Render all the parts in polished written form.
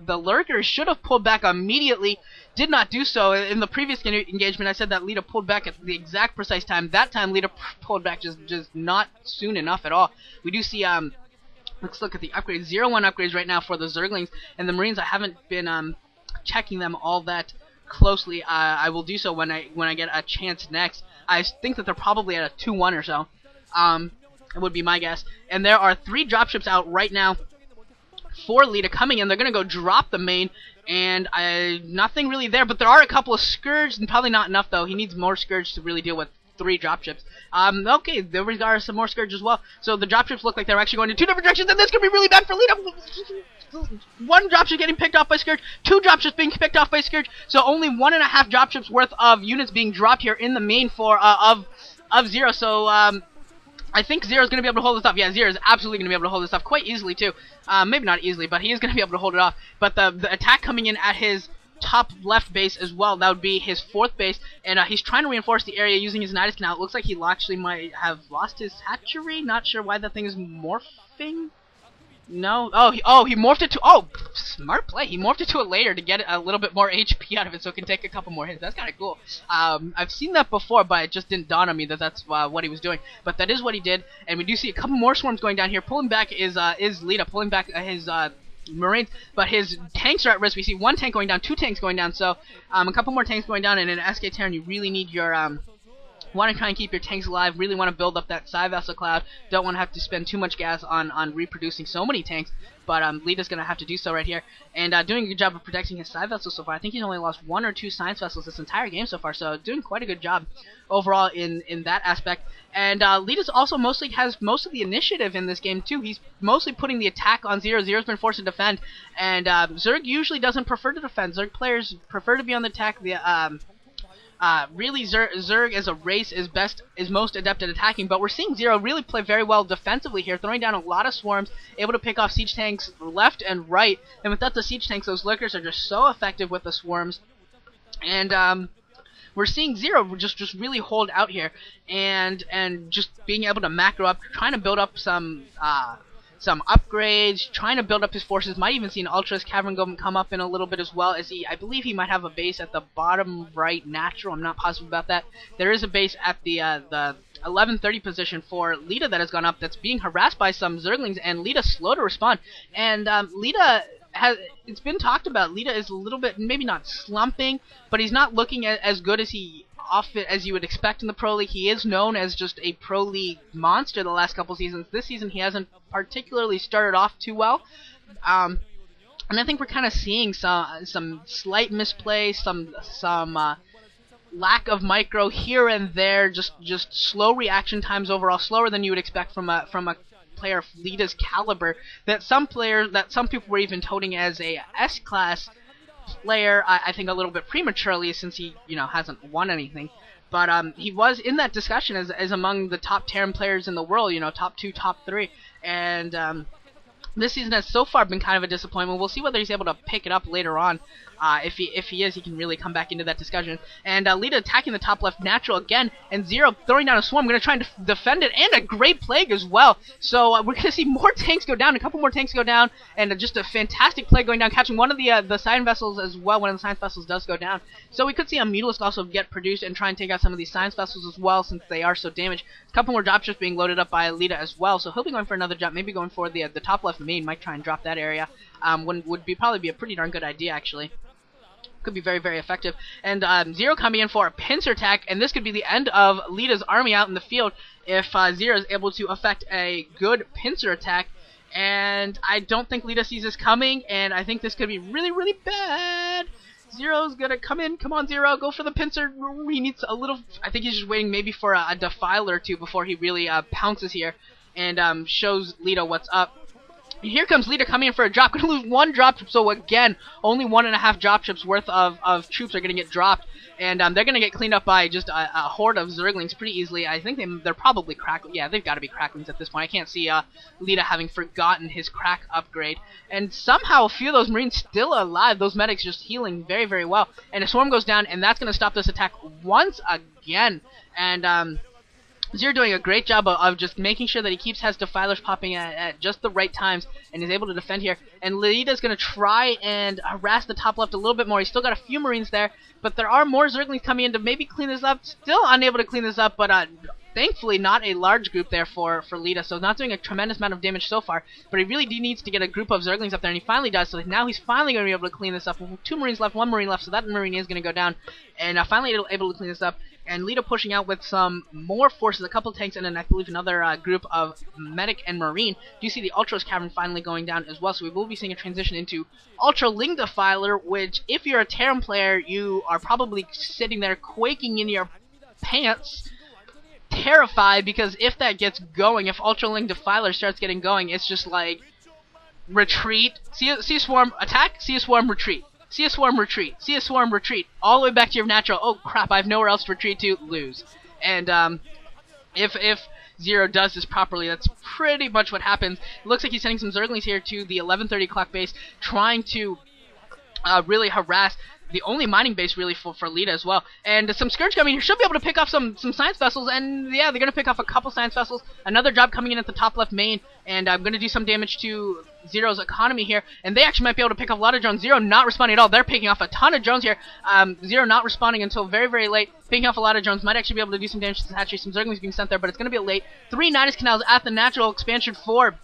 the Lurkers should have pulled back immediately, did not do so. In the previous engagement, I said that Leta pulled back at the exact precise time. That time, Leta pulled back just not soon enough at all. We do see, let's look at the upgrades. 0-1 upgrades right now for the Zerglings, and the Marines, I haven't been checking them all that closely. I will do so when I get a chance next. I think that they're probably at a 2-1 or so. It would be my guess. And there are 3 dropships out right now for Leta coming in. They're going to go drop the main, and nothing really there, but there are a couple of Scourge, and probably not enough, though. He needs more Scourge to really deal with 3 dropships. Okay, there are some more Scourge as well. So the dropships look like they're actually going in 2 different directions, and this could be really bad for Leta. 1 dropship getting picked off by Scourge, 2 dropships being picked off by Scourge, so only 1.5 dropships worth of units being dropped here in the main for of Zero. So I think Zero's going to be able to hold this off. Yeah, Zero's absolutely going to be able to hold this off quite easily, too. Maybe not easily, but he is going to be able to hold it off. But the attack coming in at his top left base as well, that would be his 4th base, and he's trying to reinforce the area using his Nidus Canal. It looks like he actually might have lost his hatchery. Not sure why that thing is morphing. No. Oh, he morphed it to... Oh, smart play. He morphed it to a later to get a little bit more HP out of it so it can take a couple more hits. That's kind of cool. I've seen that before, but it just didn't dawn on me that that's what he was doing. But that is what he did, and we do see a couple more swarms going down here. Pulling back is Leta, pulling back his Marines, but his tanks are at risk. We see 1 tank going down, 2 tanks going down, so a couple more tanks going down, and in an SK Terran, you really need your... want to try and keep your tanks alive, really want to build up that Psi Vessel cloud, don't want to have to spend too much gas on reproducing so many tanks, but Leta's going to have to do so right here, and doing a good job of protecting his Psi Vessels so far. I think he's only lost 1 or 2 Science Vessels this entire game so far, so doing quite a good job overall in that aspect. And Leta's also has most of the initiative in this game too. He's mostly putting the attack on Zero. Zero's been forced to defend, and Zerg usually doesn't prefer to defend. Zerg players prefer to be on the attack. Really, Zerg as a race is most adept at attacking, but we're seeing Zero really play very well defensively here, throwing down a lot of swarms, able to pick off siege tanks left and right, and without the siege tanks, those lurkers are just so effective with the swarms, and we're seeing Zero just really hold out here, and just being able to macro up, trying to build up some upgrades, trying to build up his forces. Might even see an Ultras Cavern come up in a little bit as well, as I believe he might have a base at the bottom right natural. I'm not positive about that. There is a base at the 1130 position for Leta that has gone up, that's being harassed by some Zerglings, and Leta's slow to respond. And Leta it's been talked about, Leta is a little bit, maybe not slumping, but he's not looking as good as you would expect in the Pro League. He is known as just a Pro League monster the last couple seasons. This season he hasn't particularly started off too well. And I think we're kind of seeing some slight misplay, some lack of micro here and there, just slow reaction times overall, slower than you would expect from a player of Leta's caliber, that some people were even toting as a S-class player, I think a little bit prematurely, since he hasn't won anything, but he was in that discussion as among the top Terran players in the world, top 2, top 3, and this season has so far been kind of a disappointment. We'll see whether he's able to pick it up later on. If he is, he can really come back into that discussion. And Leta attacking the top left natural again, and Zero throwing down a swarm, going to try and defend it, and a great plague as well. So we're going to see more tanks go down, a couple more tanks go down, and just a fantastic plague going down, catching one of the Science Vessels as well. One of the Science Vessels does go down. So we could see a Mutalisk also get produced and try and take out some of these Science Vessels as well, since they are so damaged. A couple more dropships being loaded up by Leta as well, so he'll be going for another jump, maybe going for the top left main, might try and drop that area. Would probably be a pretty darn good idea, actually. Could be very, very effective. And Zero coming in for a pincer attack, and this could be the end of Leta's army out in the field if Zero is able to effect a good pincer attack. And I don't think Leta sees this coming, and I think this could be really, really bad. Zero's gonna come in. Come on, Zero, go for the pincer. He needs a little... I think he's just waiting maybe for a defiler or two before he really pounces here and shows Leta what's up. Here comes Leta coming in for a drop. Going to lose 1 drop, so again, only 1.5 dropships worth of troops are going to get dropped. And they're going to get cleaned up by just a horde of Zerglings pretty easily. I think they're probably Cracklings. Yeah, they've got to be Cracklings at this point. I can't see Leta having forgotten his crack upgrade. And somehow a few of those Marines still alive. Those medics just healing very, very well. And a swarm goes down, and that's going to stop this attack once again. And Zero doing a great job of just making sure that he has defilers popping at just the right times and is able to defend here. And Leta's going to try and harass the top left a little bit more. He's still got a few Marines there, but there are more Zerglings coming in to maybe clean this up. Still unable to clean this up, but thankfully not a large group there for Leta, so not doing a tremendous amount of damage so far. But he really needs to get a group of Zerglings up there, and he finally does, so now he's finally going to be able to clean this up. 2 Marines left, 1 Marine left, so that Marine is going to go down, and finally able to clean this up. And Leta pushing out with some more forces, a couple tanks, and then I believe another group of medic and marine. Do you see the Ultros Cavern finally going down as well? So we will be seeing a transition into Ultraling Defiler, which if you're a Terran player, you are probably sitting there quaking in your pants, terrified, because if that gets going, if Ultraling Defiler starts getting going, it's just like retreat, see a swarm, attack, see a swarm, retreat. See a swarm, retreat. See a swarm, retreat. All the way back to your natural. Oh crap! I have nowhere else to retreat to. Lose. And if Zero does this properly, that's pretty much what happens. It looks like he's sending some Zerglings here to the 11:30 clock base, trying to really harass the only mining base really for Leta as well. And some Scourge coming here should be able to pick off some science vessels, and yeah, they're going to pick off a couple science vessels. Another job coming in at the top left main, and I'm going to do some damage to Zero's economy here, and they actually might be able to pick off a lot of drones. Zero not responding at all. They're picking off a ton of drones here. Zero not responding until very, very late, picking off a lot of drones. Might actually be able to do some damage to the hatchery. Some Zerglings being sent there, but it's going to be late. 3 Nidus Canals at the natural expansion for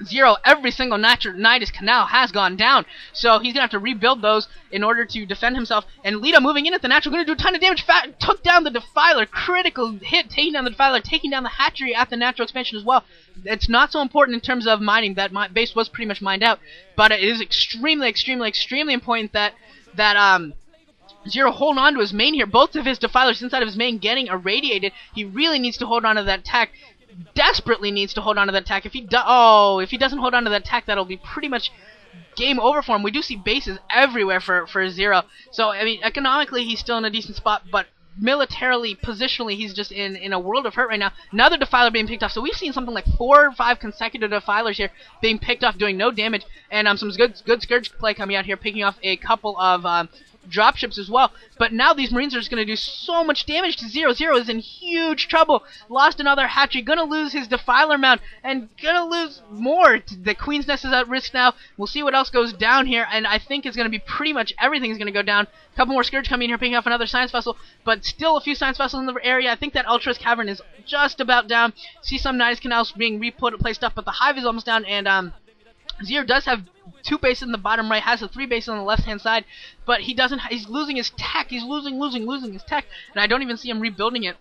Zero. Every single Nidus Canal has gone down, so he's gonna have to rebuild those in order to defend himself. And Leta moving in at the natural, gonna do a ton of damage. Took down the Defiler, critical hit, taking down the Defiler, taking down the hatchery at the natural expansion as well. It's not so important in terms of mining. That base was pretty much mined out, but it is extremely, extremely, extremely important that Zero hold on to his main here. Both of his Defilers inside of his main getting irradiated. He really needs to hold on to that attack. Desperately needs to hold on to that attack. If he doesn't hold on to that attack, that'll be pretty much game over for him. We do see bases everywhere for Zero. So I mean, economically he's still in a decent spot, but militarily, positionally, he's just in a world of hurt right now. Another Defiler being picked off. So we've seen something like 4 or 5 consecutive Defilers here being picked off, doing no damage, and some good Scourge play coming out here, picking off a couple of dropships as well. But now these Marines are just going to do so much damage to Zero. Zero is in huge trouble. Lost another hatchery. Going to lose his Defiler mount. And going to lose more. The Queen's Nest is at risk now. We'll see what else goes down here. And I think it's going to be pretty much everything is going to go down. A couple more Scourge coming in here, picking off another Science Vessel. But still a few Science Vessels in the area. I think that Ultras Cavern is just about down. See some Nidus Canals being placed up. But the Hive is almost down. And Zero does have 2 bases in the bottom right, has a 3 bases on the left hand side, but he doesn't. He's losing his tech. He's losing his tech, and I don't even see him rebuilding it.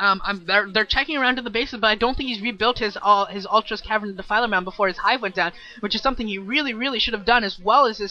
They're checking around to the bases, but I don't think he's rebuilt his Ultras Cavern Defiler Mound before his Hive went down, which is something he really, really should have done, as well as his